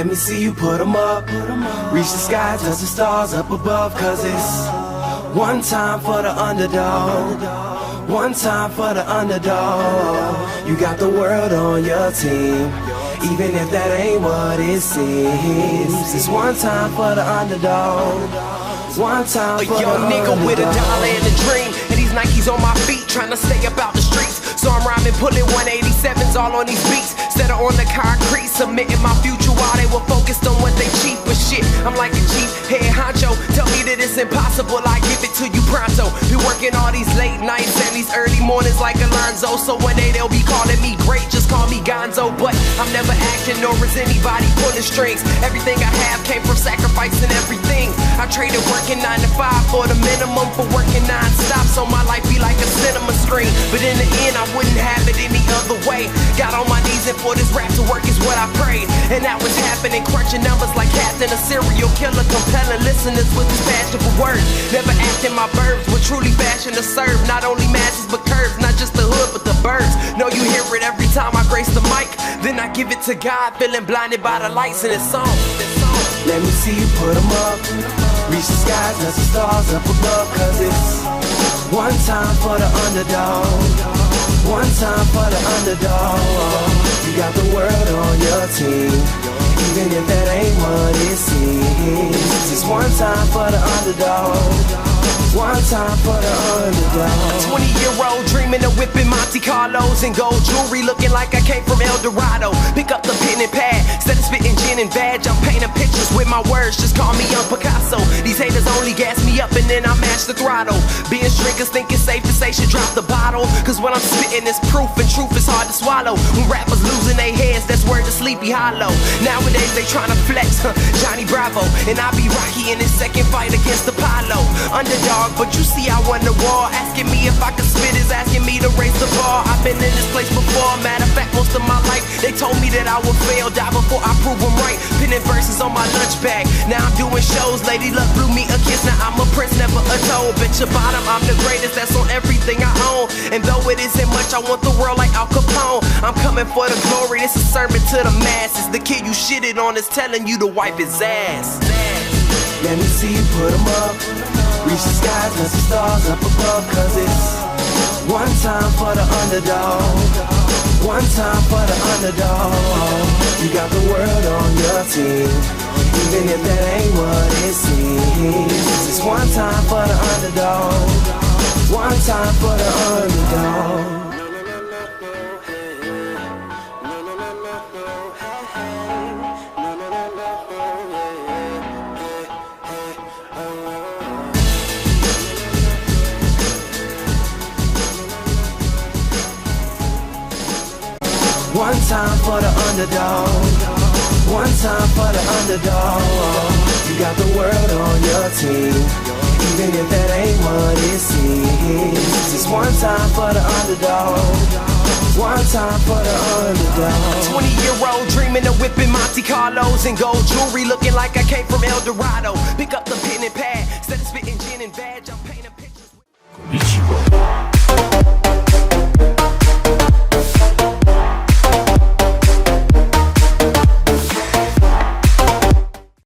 Let me see you put 'em up. Reach the sky, touch the stars up above. Cause it's one time for the underdog. One time for the underdog. You got the world on your team, even if that ain't what it seems. It's one time for the underdog. One time for the underdog. A young nigga with a dollar and a dream, and these Nikes on my feet, trying to stay about the streets. So I'm rhyming, pulling 187s all on these beats. Set her on the concrete, submitting my future while they were focused on what they cheap. But shit, I'm like a cheap head honcho. Tell me that it's impossible, I give it to you pronto. Been working all these late nights and these early mornings like Alonzo. So one day they'll be calling me great, just call me Gonzo. But I'm never acting, nor is anybody pulling strings. Everything I have came from sacrificing everything. I traded working 9 to 5 for the minimum for working non-stop. So my life be like a cinema screen. But in the end, I wouldn't have it any other way. Got on my knees and for this rap to work is what I prayed. And that was happening, crunching numbers like Captain, a serial killer, compelling listeners with his passion for words. Never acting my verbs, but truly fashion to serve. Not only masses but curves, not just the hood but the birds. Know you hear it every time I grace the mic. Then I give it to God, feeling blinded by the lights in this song. Let me see you put 'em up. Reach the skies, touch the stars up above. Cause it's one time for the underdog. One time for the underdog. You got the world on your team, even if that ain't what it seems. It's one time for the underdog. One time for the underdog. 20-year-old dreaming of whipping Monte Carlos and gold jewelry, looking like I came from El Dorado. Pick up the pen and pad, instead of spitting gin and vag, I'm painting pictures with my words, just call me Young Picasso. These haters only gas me up and then I match the throttle. Being strickers think it's safe to say should drop the bottle. Cause when I'm spitting it's proof, and truth is hard to swallow. When rappers losing their heads, that's word to Sleepy Hollow. Nowadays they tryna flex, Johnny Bravo. And I be Rocky in his second fight against Apollo. Underdog, but you see I won the war. Asking me if I could spit is asking me to raise the bar. I've been in this place before, matter of fact most of my life. They told me that I would fail, die before I prove them right. Pinning verses on my lunch bag, now I'm doing shows. Lady Luck blew me a kiss, now I'm a prince, never a toad. Bitch your bottom, I'm the greatest, that's on everything I own. And though it isn't much, I want the world like Al Capone. I'm coming for the glory, this is a sermon to the masses. The kid you shitted on is telling you to wipe his ass. Let me see you put 'em up. Reach the skies, touch the stars up above. Cause it's one time for the underdog. One time for the underdog. You got the world on your team, even if that ain't what it seems. It's one time for the underdog. One time for the underdog. One time for the underdog. One time for the underdog. You got the world on your team, even if that ain't what it seems. It's one time for the underdog. One time for the underdog. 20-year-old dreaming of whipping Monte Carlos and gold jewelry, looking like I came from El Dorado. Pick up the pen and pad,